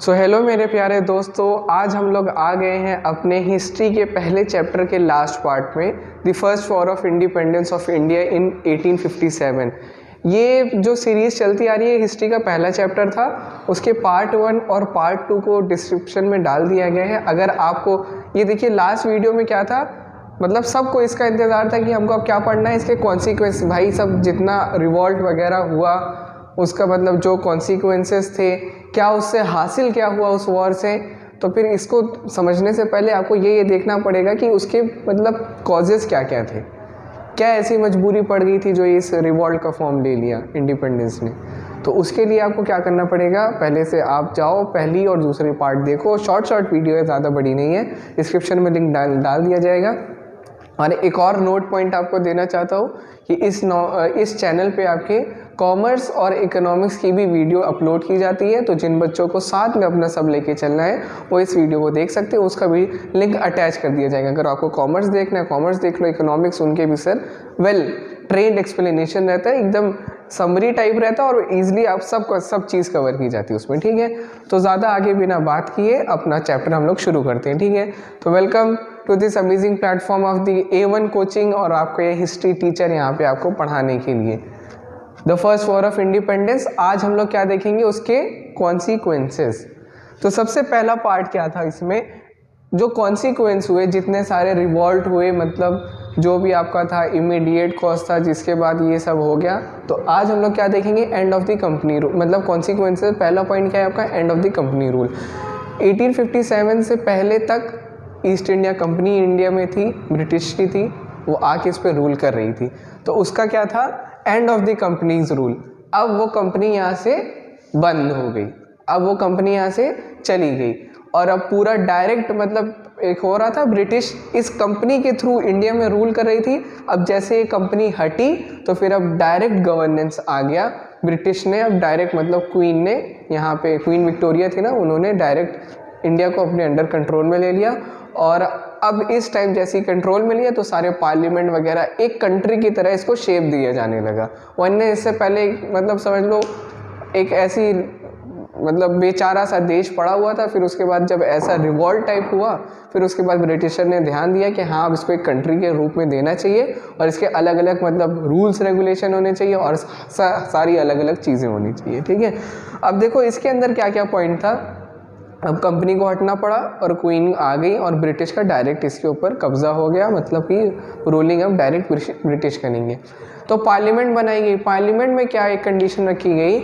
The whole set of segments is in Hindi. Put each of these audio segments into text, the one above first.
हेलो मेरे प्यारे दोस्तों, आज हम लोग आ गए हैं अपने हिस्ट्री के पहले चैप्टर के लास्ट पार्ट में, the first war of independence of India in 1857। ये जो सीरीज़ चलती आ रही है हिस्ट्री का पहला चैप्टर था, उसके पार्ट 1 और पार्ट 2 को डिस्क्रिप्शन में डाल दिया गया है। अगर आपको ये देखिए, लास्ट वीडियो में क्या था, मतलब सबको इसका इंतज़ार था कि हमको अब क्या पढ़ना है, इसके कॉन्सिक्वेंस, भाई सब जितना रिवॉल्ट वगैरह हुआ उसका मतलब जो कॉन्सिक्वेंसेस थे, क्या उससे हासिल क्या हुआ उस वॉर से। तो फिर इसको समझने से पहले आपको ये देखना पड़ेगा कि उसके मतलब कॉजेज़ क्या क्या थे, क्या ऐसी मजबूरी पड़ गई थी जो इस रिवॉल्ट का फॉर्म ले लिया इंडिपेंडेंस ने। तो उसके लिए आपको क्या करना पड़ेगा, पहले से आप जाओ पहली और दूसरी पार्ट देखो, शॉर्ट वीडियो है, ज़्यादा बड़ी नहीं है, डिस्क्रिप्शन में लिंक डाल दिया जाएगा। और एक और नोट पॉइंट आपको देना चाहता हूँ कि इस चैनल पे आपके कॉमर्स और इकोनॉमिक्स की भी वीडियो अपलोड की जाती है, तो जिन बच्चों को साथ में अपना सब लेके चलना है वो इस वीडियो को देख सकते हैं, उसका भी लिंक अटैच कर दिया जाएगा। अगर आपको कॉमर्स देखना है कॉमर्स देख लो, इकोनॉमिक्स उनके भी सर वेल ट्रेंड एक्सप्लेनेशन रहता है, एकदम समरी टाइप रहता है और ईजिली आप सब चीज़ कवर की जाती है उसमें, ठीक है। तो ज़्यादा आगे बिना बात किए अपना चैप्टर हम लोग शुरू करते हैं, ठीक है। तो welcome to this amazing platform of the A1 coaching, और आपको ये हिस्ट्री टीचर यहाँ पे आपको पढ़ाने के लिए। The first war of independence, आज हम लोग क्या देखेंगे, उसके कॉन्सिक्वेंसेस। तो सबसे पहला पार्ट क्या था इसमें, जो कॉन्सिक्वेंस हुए, जितने सारे रिवॉल्ट हुए, मतलब जो भी आपका था इमीडिएट कॉज था, जिसके बाद ये सब हो गया। तो आज हम लोग क्या देखेंगे, end of the company rule, मतलब कॉन्सिक्वेंसेस। पहला पॉइंट क्या है आपका, end of the company rule. 1857 से पहले तक ईस्ट इंडिया कंपनी इंडिया में थी, ब्रिटिश की थी, वो आके इस पर रूल कर रही थी। तो उसका क्या था, end of the companies rule. अब वो कंपनी यहाँ से बंद हो गई, अब वो कंपनी यहाँ से चली गई, और अब पूरा डायरेक्ट मतलब एक हो रहा था, ब्रिटिश इस कंपनी के थ्रू इंडिया में रूल कर रही थी। अब जैसे ये कंपनी हटी तो फिर अब डायरेक्ट गवर्नेंस आ गया, ब्रिटिश ने अब डायरेक्ट मतलब क्वीन ने, यहाँ पे क्वीन विक्टोरिया थी ना, उन्होंने डायरेक्ट इंडिया को अपने अंडर कंट्रोल में ले लिया। और अब इस टाइम जैसे ही कंट्रोल में लिया तो सारे पार्लियामेंट वगैरह एक कंट्री की तरह इसको शेप दिया जाने लगा, वरना इससे पहले मतलब समझ लो एक ऐसी मतलब बेचारा सा देश पड़ा हुआ था। फिर उसके बाद जब ऐसा रिवॉल्ट टाइप हुआ, फिर उसके बाद ब्रिटिशर ने ध्यान दिया कि हाँ अब इसको एक कंट्री के रूप में देना चाहिए, और इसके अलग अलग मतलब रूल्स रेगुलेशन होने चाहिए, और सारी अलग अलग चीज़ें होनी चाहिए, ठीक है। अब देखो इसके अंदर क्या क्या पॉइंट था। अब कंपनी को हटना पड़ा और क्वीन आ गई, और ब्रिटिश का डायरेक्ट इसके ऊपर कब्जा हो गया, मतलब कि रूलिंग अब डायरेक्ट ब्रिटिश करेंगे। तो पार्लियामेंट बनाई गई। पार्लियामेंट में क्या एक कंडीशन रखी गई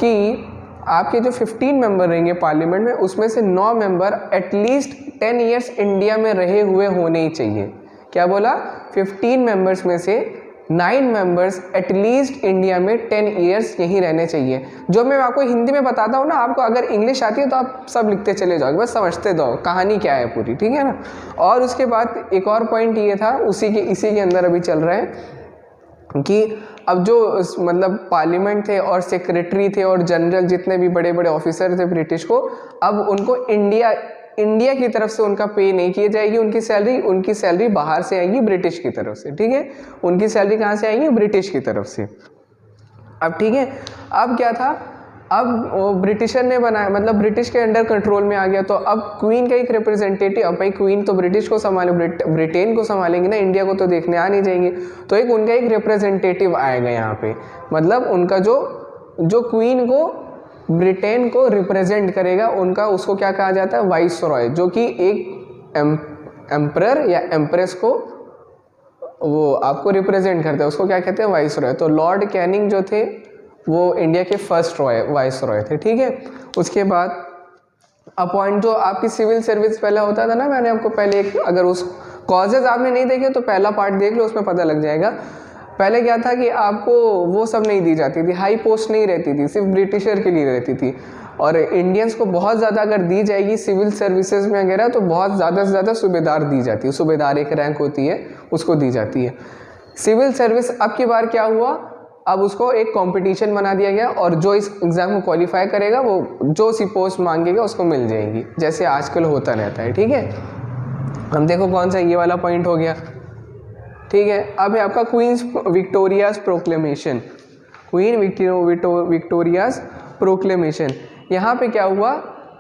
कि आपके जो 15 मेंबर रहेंगे पार्लियामेंट में, उसमें से 9 मेंबर एटलीस्ट 10 ईयर्स इंडिया में रहे हुए होने ही चाहिए। क्या बोला, 15 मेंबर्स में से 9 मेंबर्स एटलीस्ट इंडिया में 10 ईयर्स यहीं रहने चाहिए। जो मैं आपको हिंदी में बताता हूँ ना, आपको अगर इंग्लिश आती है तो आप सब लिखते चले जाओगे, बस समझते जाओ कहानी क्या है पूरी, ठीक है ना। और उसके बाद एक और पॉइंट ये था, इसी के अंदर अभी चल रहा है कि अब जो मतलब पार्लियामेंट थे और सेक्रेटरी थे और जनरल जितने भी बड़े बड़े ऑफिसर थे ब्रिटिश को, अब उनको इंडिया की तरफ से उनका पे नहीं किया जाएगी, उनकी सैलरी बाहर से आएगी, ब्रिटिश की तरफ से, ठीक है। उनकी सैलरी कहाँ से आएगी, ब्रिटिश की तरफ से। अब ठीक है, अब क्या था, अब वो ब्रिटिशर ने बनाया, मतलब ब्रिटिश के अंडर कंट्रोल में आ गया। तो अब क्वीन का एक रिप्रेजेंटेटिव, अब भाई क्वीन तो ब्रिटिश को संभाले, ब्रिटेन को संभालेंगे ना, इंडिया को तो देखने आ नहीं जाएंगे। तो उनका एक रिप्रेजेंटेटिव आएगा यहाँ पे, मतलब उनका जो क्वीन को ब्रिटेन को रिप्रेजेंट करेगा, उनका उसको क्या कहा जाता है, वाइस रॉय, जो कि एक एम्परर या एम्प्रेस को वो आपको रिप्रेजेंट करता है, उसको क्या कहते हैं, वाइस रॉय। तो लॉर्ड कैनिंग जो थे वो इंडिया के फर्स्ट वाइस रॉय थे, ठीक है। उसके बाद अपॉइंट, जो आपकी सिविल सर्विस पहले होता था ना, मैंने आपको पहले अगर उस कॉजेज आपने नहीं देखे तो पहला पार्ट देख लो, उसमें पता लग जाएगा। पहले क्या था कि आपको वो सब नहीं दी जाती थी, हाई पोस्ट नहीं रहती थी, सिर्फ ब्रिटिशर के लिए रहती थी। और इंडियंस को बहुत ज़्यादा अगर दी जाएगी सिविल सर्विसेज में वगैरह, तो बहुत ज़्यादा से ज़्यादा सूबेदार दी जाती है, सूबेदार एक रैंक होती है, उसको दी जाती है सिविल सर्विस। अब की बार क्या हुआ, अब उसको एक कंपटीशन बना दिया गया, और जो इस एग्ज़ाम को क्वालिफाई करेगा वो जो सी पोस्ट मांगेगा उसको मिल जाएगी, जैसे आजकल होता रहता है, ठीक है। हम देखो कौन सा, ये वाला पॉइंट हो गया, ठीक है। अब है आपका queen Victoria's proclamation, queen Victoria's proclamation. यहाँ पे क्या हुआ,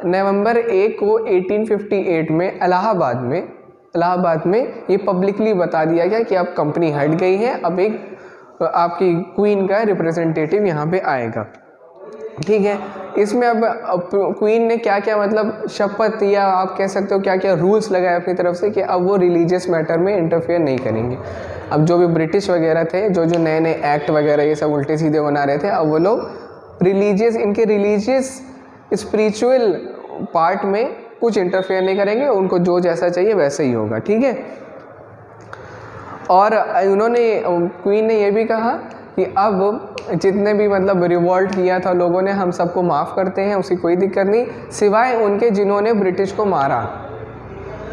नवंबर 1 को 1858 में इलाहाबाद में ये पब्लिकली बता दिया गया कि अब कंपनी हट गई है, अब एक आपकी क्वीन का रिप्रेजेंटेटिव यहाँ पे आएगा। ठीक है, इसमें अब क्वीन ने क्या क्या मतलब शपथ या आप कह सकते हो क्या क्या रूल्स लगाए अपनी तरफ से कि अब वो रिलीजियस मैटर में इंटरफेयर नहीं करेंगे। अब जो भी ब्रिटिश वगैरह थे, जो जो नए नए एक्ट वगैरह ये सब उल्टे सीधे बना रहे थे, अब वो लोग इनके रिलीजियस स्पिरिचुअल पार्ट में कुछ इंटरफेयर नहीं करेंगे, उनको जो जैसा चाहिए वैसा ही होगा। ठीक है, और क्वीन ने ये भी कहा कि अब जितने भी मतलब रिवॉल्ट किया था लोगों ने, हम सबको माफ़ करते हैं, उसी कोई दिक्कत नहीं, सिवाय उनके जिन्होंने ब्रिटिश को मारा।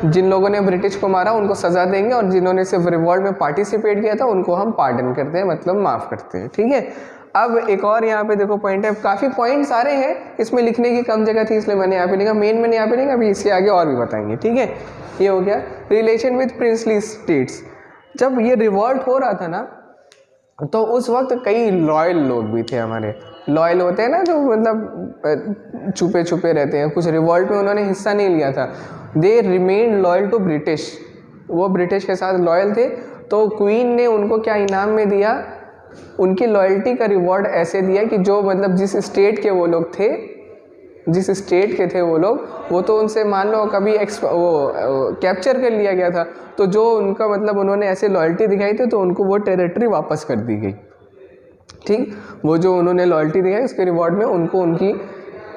जिन लोगों ने ब्रिटिश को मारा उनको सज़ा देंगे, और जिन्होंने सिर्फ रिवॉल्ट में पार्टिसिपेट किया था उनको हम पार्डन करते हैं, मतलब माफ़ करते हैं। ठीक है, अब एक और यहाँ पे देखो पॉइंट है, काफ़ी पॉइंट सारे हैं, इसमें लिखने की कम जगह थी इसलिए मैंने यहाँ पे लिखा, मेन मैंने यहाँ पे लिखा, अभी इससे आगे और भी बताएंगे। ठीक है, ये हो गया रिलेशन विद प्रिंसली स्टेट्स। जब ये रिवॉल्ट हो रहा था ना, तो उस वक्त कई लॉयल लोग भी थे हमारे। लॉयल होते हैं ना जो मतलब छुपे छुपे रहते हैं, कुछ रिवॉल्ट में उन्होंने हिस्सा नहीं लिया था। They remain loyal to British, वो ब्रिटिश के साथ लॉयल थे। तो क्वीन ने उनको क्या इनाम में दिया, उनकी लॉयल्टी का रिवॉर्ड ऐसे दिया कि जो मतलब जिस स्टेट के वो लोग थे, जिस स्टेट के थे वो लोग, वो तो उनसे मान लो कभी कैप्चर कर लिया गया था, तो जो उनका मतलब उन्होंने ऐसे लॉयल्टी दिखाई थी तो उनको वो टेरिटरी वापस कर दी गई। ठीक, वो जो उन्होंने लॉयल्टी दिखाई उसके रिवॉर्ड में उनको उनकी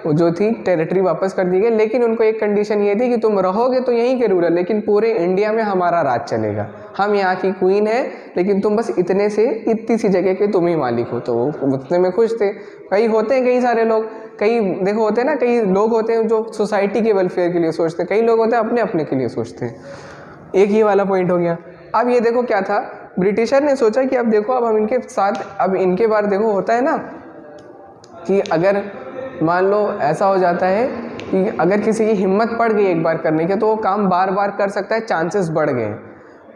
जो थी टेरिटरी वापस कर दी गई। लेकिन उनको एक कंडीशन ये थी कि तुम रहोगे तो यहीं के रूलर, लेकिन पूरे इंडिया में हमारा राज चलेगा, हम यहाँ की क्वीन है, लेकिन तुम बस इतने से इतनी सी जगह के तुम ही मालिक हो। तो वो उतने में खुश थे। कई होते हैं कई सारे लोग, कई देखो होते हैं ना, कई लोग होते हैं जो सोसाइटी के वेलफेयर के लिए सोचते हैं, कई लोग होते हैं अपने अपने के लिए सोचते हैं। एक ही वाला पॉइंट हो गया। अब ये देखो क्या था, ब्रिटिशर ने सोचा कि अब देखो अब हम इनके साथ, अब इनके बार देखो होता है ना कि अगर मान लो ऐसा हो जाता है कि अगर किसी की हिम्मत पड़ गई एक बार करने के तो वो काम बार बार कर सकता है, चांसेस बढ़ गए।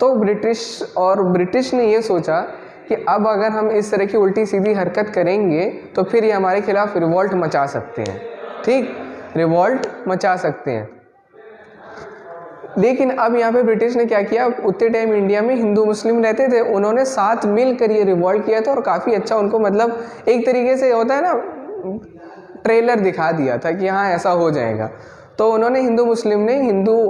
तो ब्रिटिश ने ये सोचा कि अब अगर हम इस तरह की उल्टी सीधी हरकत करेंगे तो फिर ये हमारे खिलाफ रिवॉल्ट मचा सकते हैं। ठीक, रिवॉल्ट मचा सकते हैं। लेकिन अब यहाँ पे ब्रिटिश ने क्या किया, उतने टाइम इंडिया में हिंदू मुस्लिम रहते थे, उन्होंने साथ मिलकर ये रिवॉल्ट किया था और काफ़ी अच्छा उनको मतलब एक तरीके से होता है ना ट्रेलर दिखा दिया था कि हाँ ऐसा हो जाएगा। तो उन्होंने हिंदू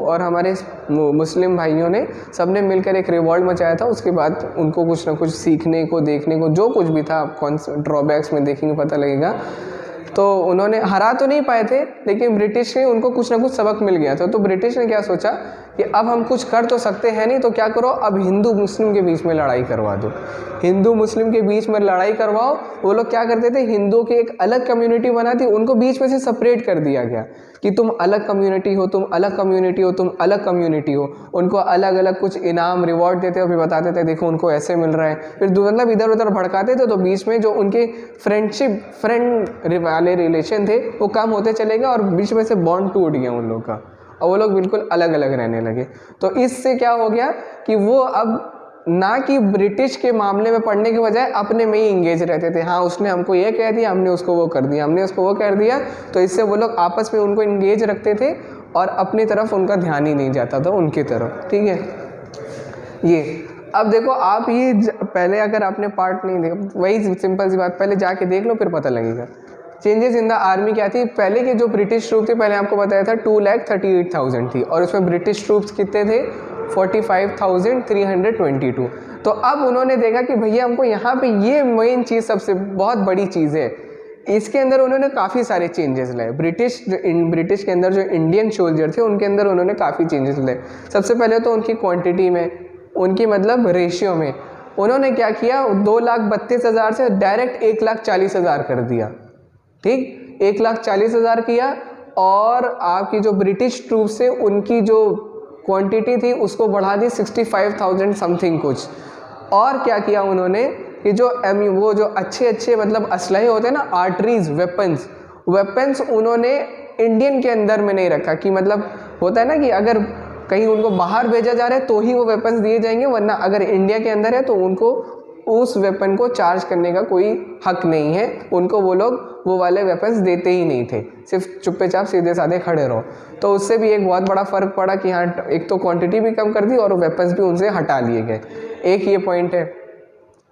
और हमारे मुस्लिम भाइयों ने सबने मिलकर एक रिवॉल्ट मचाया था। उसके बाद उनको कुछ ना कुछ सीखने को, देखने को, जो कुछ भी था, कौन से ड्रॉबैक्स में देखेंगे पता लगेगा। तो उन्होंने हरा तो नहीं पाए थे, लेकिन ब्रिटिश ने उनको कुछ ना कुछ सबक मिल गया था। तो ब्रिटिश ने क्या सोचा कि अब हम कुछ कर तो सकते हैं नहीं, तो क्या करो, अब हिंदू मुस्लिम के बीच में लड़ाई करवा दो। हिंदू मुस्लिम के बीच में लड़ाई करवाओ। वो लोग क्या करते थे, हिंदुओं की एक अलग कम्युनिटी बना थी, उनको बीच में से सेपरेट कर दिया गया कि तुम अलग कम्युनिटी हो, तुम अलग कम्युनिटी हो, तुम अलग कम्युनिटी हो। उनको अलग अलग कुछ इनाम रिवॉर्ड देते और फिर बताते थे देखो उनको ऐसे मिल रहा है। फिर मतलब इधर उधर भड़काते थे, तो बीच में जो उनके फ्रेंड वाले रिलेशन थे वो कम होते चले गए और बीच में से बॉन्ड टूट गया उन लोगों का, और वो लोग बिल्कुल अलग अलग रहने लगे। तो इससे क्या हो गया कि वो अब ना कि ब्रिटिश के मामले में पढ़ने के बजाय अपने में ही इंगेज रहते थे। हाँ, उसने हमको ये कह दिया, हमने उसको वो कर दिया, हमने उसको वो कर दिया। तो इससे वो लोग आपस में उनको इंगेज रखते थे और अपनी तरफ उनका ध्यान ही नहीं जाता था उनकी तरफ। ठीक है, ये अब देखो आप ये पहले अगर आपने पार्ट नहीं देखा, वही सिंपल सी बात, पहले जाके देख लो फिर पता लगेगा। चेंजेस इन द आर्मी क्या थी, पहले के जो ब्रिटिश ट्रूप थे, पहले आपको बताया था 2,38,000 थी, और उसमें ब्रिटिश ट्रूप्स कितने थे, 45,322। तो अब उन्होंने देखा कि भैया हमको यहाँ पे ये मेन चीज़ सबसे बहुत बड़ी चीज़ है। इसके अंदर उन्होंने काफ़ी सारे चेंजेस लाए। ब्रिटिश के अंदर जो इंडियन सोल्जर थे उनके अंदर उन्होंने काफ़ी चेंजेस लाए। सबसे पहले तो उनकी क्वांटिटी में, उनकी मतलब रेशियो में उन्होंने क्या किया, 2,32,000 से डायरेक्ट 1,40,000 कर दिया। ठीक, 1,40,000 किया, और आपकी जो ब्रिटिश ट्रूप्स थे उनकी जो क्वांटिटी थी उसको बढ़ा दी 65,000 समथिंग कुछ। और क्या किया उन्होंने कि जो वो जो अच्छे मतलब असलहे होते हैं ना, आर्टरीज, वेपन्स उन्होंने इंडियन के अंदर में नहीं रखा। कि मतलब होता है ना कि अगर कहीं उनको बाहर भेजा जा रहा है तो ही वो वेपन्स दिए जाएंगे, वरना अगर इंडिया के अंदर है तो उनको उस वेपन को चार्ज करने का कोई हक नहीं है उनको, वो लोग वो वाले वेपन्स देते ही नहीं थे, सिर्फ चुप्पे चाप सीधे साधे खड़े रहो। तो उससे भी एक बहुत बड़ा फ़र्क पड़ा कि हाँ एक तो क्वांटिटी भी कम कर दी और वेपन्स भी उनसे हटा लिए गए, एक ये पॉइंट है।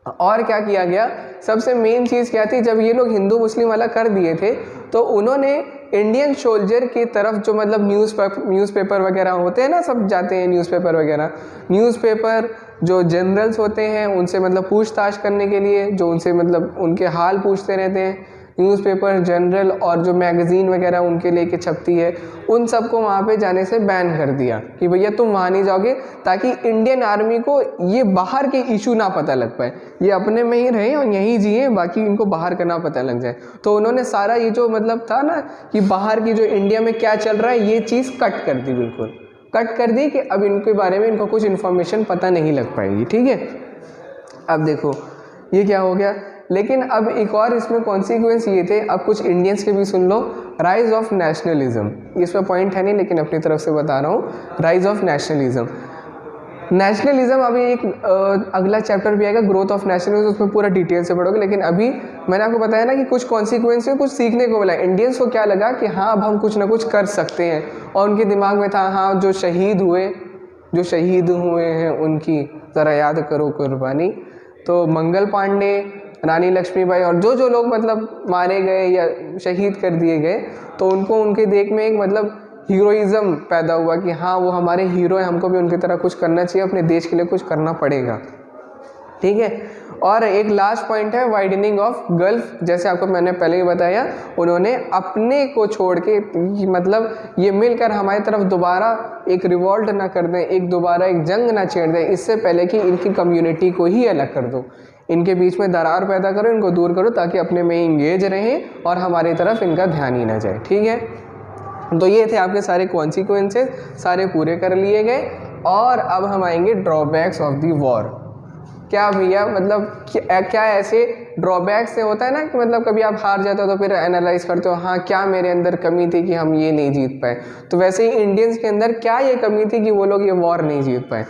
और क्या किया गया, सबसे मेन चीज़ क्या थी, जब ये लोग हिंदू मुस्लिम वाला कर दिए थे तो उन्होंने इंडियन सोल्जर की तरफ जो मतलब न्यूज़पेपर वगैरह होते हैं ना, सब जाते हैं न्यूज़पेपर वगैरह, न्यूज़पेपर जो जनरल्स होते हैं उनसे मतलब पूछताछ करने के लिए, जो उनसे मतलब उनके हाल पूछते रहते हैं, न्यूज़पेपर जनरल और जो मैगज़ीन वगैरह उनके लेके छपती है, उन सबको वहाँ पे जाने से बैन कर दिया कि भैया तुम वहाँ नहीं जाओगे, ताकि इंडियन आर्मी को ये बाहर के इशू ना पता लग पाए, ये अपने में ही रहें और यहीं जिए, बाकी इनको बाहर का ना पता लग जाए। तो उन्होंने सारा ये जो मतलब था ना कि बाहर की जो इंडिया में क्या चल रहा है, ये चीज़ कट कर दी, बिल्कुल कट कर दी कि अब इनके बारे में इनको कुछ इन्फॉर्मेशन पता नहीं लग पाएगी। ठीक है, अब देखो ये क्या हो गया। लेकिन अब एक और इसमें कॉन्सिक्वेंस ये थे, अब कुछ इंडियंस के भी सुन लो, राइज ऑफ नेशनलिज्म, इसमें पॉइंट है नहीं लेकिन अपनी तरफ से बता रहा हूँ, राइज ऑफ नेशनलिज्म। नेशनलिज्म अभी एक अगला चैप्टर भी आएगा, ग्रोथ ऑफ नेशनलिज्म, उसमें पूरा डिटेल से पढ़ोगे। लेकिन अभी मैंने आपको बताया ना कि कुछ कॉन्सिक्वेंस है, कुछ सीखने को मिला। इंडियंस को क्या लगा कि हाँ अब हम कुछ ना कुछ कर सकते हैं, और उनके दिमाग में था हाँ जो शहीद हुए हैं उनकी ज़रा याद करो कुर्बानी। तो मंगल पांडे, रानी लक्ष्मीबाई और जो लोग मतलब मारे गए या शहीद कर दिए गए, तो उनको उनके देख में एक मतलब हीरोइज़्म पैदा हुआ कि हाँ वो हमारे हीरो हैं, हमको भी उनकी तरह कुछ करना चाहिए, अपने देश के लिए कुछ करना पड़ेगा। ठीक है, और एक लास्ट पॉइंट है वाइडनिंग ऑफ गल्फ। जैसे आपको मैंने पहले ही बताया, उन्होंने अपने को छोड़ के मतलब ये मिलकर हमारी तरफ दोबारा एक रिवॉल्ट ना कर दें, एक दोबारा एक जंग ना छेड़ दें, इससे पहले कि इनकी कम्युनिटी को ही अलग कर दो, इनके बीच में दरार पैदा करो, इनको दूर करो, ताकि अपने में इंगेज रहें और हमारी तरफ इनका ध्यान ही ना जाए। ठीक है, तो ये थे आपके सारे कॉन्सिक्वेंसेस, सारे पूरे कर लिए गए। और अब हम आएंगे ड्रॉबैक्स ऑफ दी वॉर। क्या भैया मतलब क्या ऐसे ड्रॉबैक्स से होता है ना कि मतलब कभी आप हार जाते हो तो फिर एनालाइज करते हो हाँ क्या मेरे अंदर कमी थी कि हम ये नहीं जीत पाए। तो वैसे ही इंडियंस के अंदर क्या ये कमी थी कि वो लोग ये वॉर नहीं जीत पाए।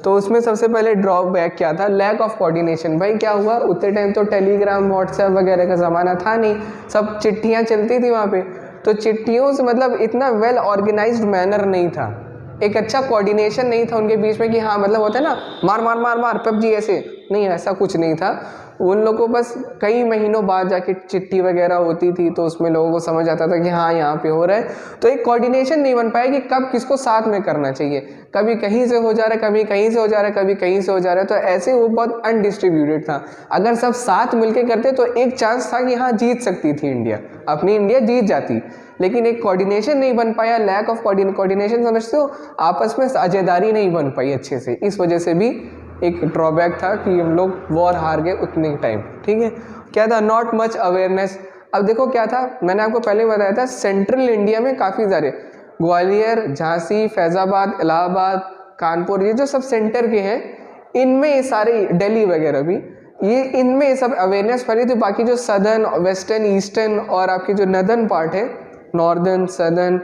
तो उसमें सबसे पहले ड्रॉबैक क्या था, लैक ऑफ कोऑर्डिनेशन। भाई क्या हुआ, उतने टाइम तो टेलीग्राम व्हाट्सएप वगैरह का ज़माना था नहीं, सब चिट्ठियाँ चलती थी वहाँ पे। तो चिट्ठियों से मतलब इतना वेल ऑर्गेनाइज्ड मैनर नहीं था, एक अच्छा कोऑर्डिनेशन नहीं था उनके बीच में कि हाँ मतलब होता है ना मार मार मार मार पबजी, ऐसे नहीं, ऐसा कुछ नहीं था। उन लोगों को बस कई महीनों बाद जाके चिट्ठी वगैरह होती थी, तो उसमें लोगों को समझ आता था कि हाँ यहाँ पे हो रहा है। तो एक कोऑर्डिनेशन नहीं बन पाया कि कब किसको साथ में करना चाहिए, कभी कहीं से हो जा रहा है, कभी कहीं से हो जा रहा है, कभी कहीं से हो जा रहा है। तो ऐसे वो बहुत अनडिस्ट्रीब्यूटेड था। अगर सब साथ मिलके करते तो एक चांस था कि हाँ जीत सकती थी इंडिया, अपनी इंडिया जीत जाती। लेकिन एक कोऑर्डिनेशन नहीं बन पाया, लैक ऑफ कोऑर्डिनेशन समझते हो, आपस में साझेदारी नहीं बन पाई अच्छे से। इस वजह से भी एक ड्रॉबैक था कि हम लोग वॉर हार गए उतने टाइम। ठीक है, क्या था, नॉट मच अवेयरनेस। अब देखो क्या था, मैंने आपको पहले बताया था सेंट्रल इंडिया में काफ़ी सारे ग्वालियर, झांसी, फैज़ाबाद, इलाहाबाद, कानपुर, ये जो सब सेंटर के हैं, इनमें ये सारे, दिल्ली वगैरह भी, ये इनमें ये सब अवेयरनेस फैली थी। बाकी जो सदर्न, वेस्टर्न, ईस्टर्न और आपकी जो नदर्न पार्ट है, नॉर्दर्न, सदर्न,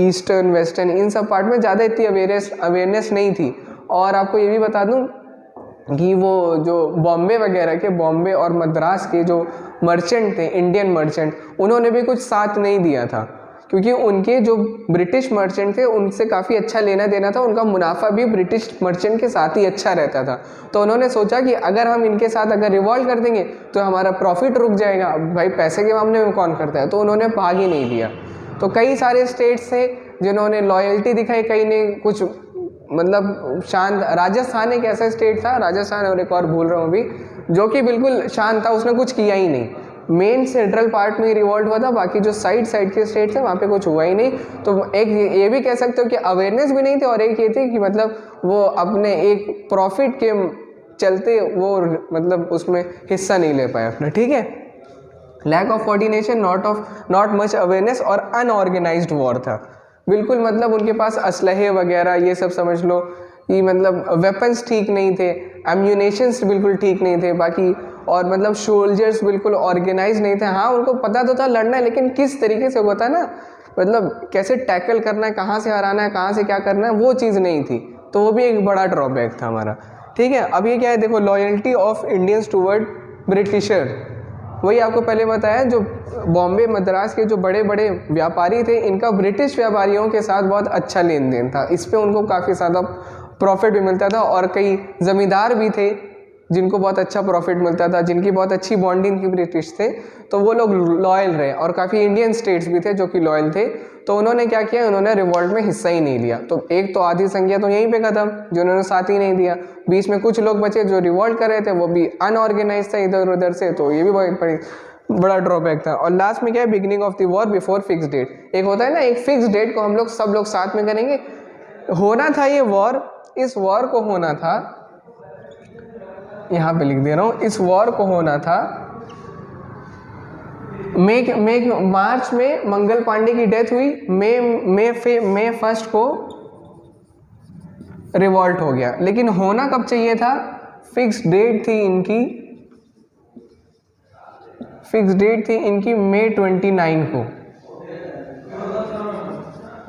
ईस्टर्न, वेस्टर्न, इन सब पार्ट में ज़्यादा इतनी अवेयरनेस नहीं थी। और आपको ये भी बता दूं कि वो जो बॉम्बे वगैरह के, बॉम्बे और मद्रास के जो मर्चेंट थे, इंडियन मर्चेंट, उन्होंने भी कुछ साथ नहीं दिया था, क्योंकि उनके जो ब्रिटिश मर्चेंट थे उनसे काफ़ी अच्छा लेना देना था, उनका मुनाफा भी ब्रिटिश मर्चेंट के साथ ही अच्छा रहता था। तो उन्होंने सोचा कि अगर हम इनके साथ अगर रिवॉल्व कर देंगे तो हमारा प्रॉफिट रुक जाएगा, भाई पैसे के मामले में कौन करता है। तो उन्होंने भाग ही नहीं दिया। तो कई सारे स्टेट्स थे जिन्होंने लॉयल्टी दिखाई, कई ने कुछ मतलब शांत। राजस्थान एक ऐसा स्टेट था, राजस्थान, और एक और भूल रहा हूँ अभी, जो कि बिल्कुल शांत था, उसने कुछ किया ही नहीं। मेन सेंट्रल पार्ट में रिवॉल्ट हुआ था, बाकी जो साइड के स्टेट थे वहाँ पे कुछ हुआ ही नहीं। तो एक ये भी कह सकते हो कि अवेयरनेस भी नहीं थी, और एक ये थी कि मतलब वो अपने एक प्रॉफिट के चलते वो मतलब उसमें हिस्सा नहीं ले पाए अपना। ठीक है, lack of coordination, not much awareness और अनऑर्गेनाइज्ड वॉर था बिल्कुल। मतलब उनके पास असलहे वगैरह ये सब समझ लो कि मतलब वेपन्स ठीक नहीं थे, एम्यूनेशंस बिल्कुल ठीक नहीं थे, बाकी और मतलब सोल्जर्स बिल्कुल ऑर्गेनाइज नहीं थे। हाँ उनको पता तो था लड़ना है, लेकिन किस तरीके से होता है ना, मतलब कैसे टैकल करना है, कहाँ से हराना है, कहाँ से क्या करना है, वो चीज़ नहीं थी। तो वो भी एक बड़ा ड्रॉबैक था हमारा। ठीक है। अब ये क्या है, देखो loyalty of Indians toward britisher, वही आपको पहले बताया, जो बॉम्बे मद्रास के जो बड़े बड़े व्यापारी थे, इनका ब्रिटिश व्यापारियों के साथ बहुत अच्छा लेन देन था, इस पे उनको काफ़ी ज़्यादा प्रॉफिट भी मिलता था। और कई ज़मींदार भी थे जिनको बहुत अच्छा प्रॉफिट मिलता था, जिनकी बहुत अच्छी बॉन्डिंग थी ब्रिटिश से, तो वो लोग लॉयल रहे। और काफ़ी इंडियन स्टेट्स भी थे जो कि लॉयल थे, तो उन्होंने क्या किया, उन्होंने रिवॉल्ट में हिस्सा ही नहीं लिया। तो एक तो आधी संख्या तो यहीं पे खत्म, जिन्होंने साथ ही नहीं दिया। बीच में कुछ लोग बचे जो रिवॉल्ट कर रहे थे, वो भी अनऑर्गेनाइज था इधर उधर से, तो ये भी बहुत बड़ा ड्रॉबैक था। और लास्ट में क्या है, beginning of the war before fix date. एक होता है ना, एक फिक्स डेट को हम लोग सब लोग साथ में करेंगे, होना था ये वॉर, इस वॉर को होना था, यहाँ पे लिख दे रहा हूँ, इस वॉर को होना था मार्च में मंगल पांडे की डेथ हुई, मई 1 को रिवॉल्ट हो गया। लेकिन होना कब चाहिए था, फिक्स डेट थी इनकी, मई 29 को,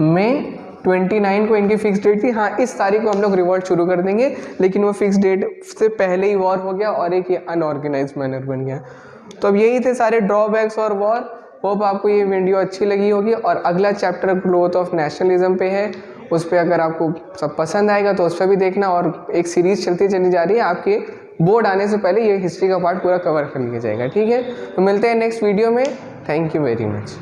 मई 29 को इनकी फिक्स डेट थी। हाँ, इस तारीख को हम लोग रिवॉल्ट शुरू कर देंगे, लेकिन वो फिक्स डेट से पहले ही वॉर हो गया और एक ये अनऑर्गेनाइज मैनर बन गया। तो अब यही थे सारे ड्रॉबैक्स और वॉर। होप आपको ये वीडियो अच्छी लगी होगी। और अगला चैप्टर ग्रोथ ऑफ नेशनलिज्म पे है, उस पर अगर आपको सब पसंद आएगा तो उस पर भी देखना। और एक सीरीज चलती चली जा रही है, आपके बोर्ड आने से पहले ये हिस्ट्री का पार्ट पूरा कवर कर लिया जाएगा। ठीक है, तो मिलते हैं नेक्स्ट वीडियो में। Thank you very much.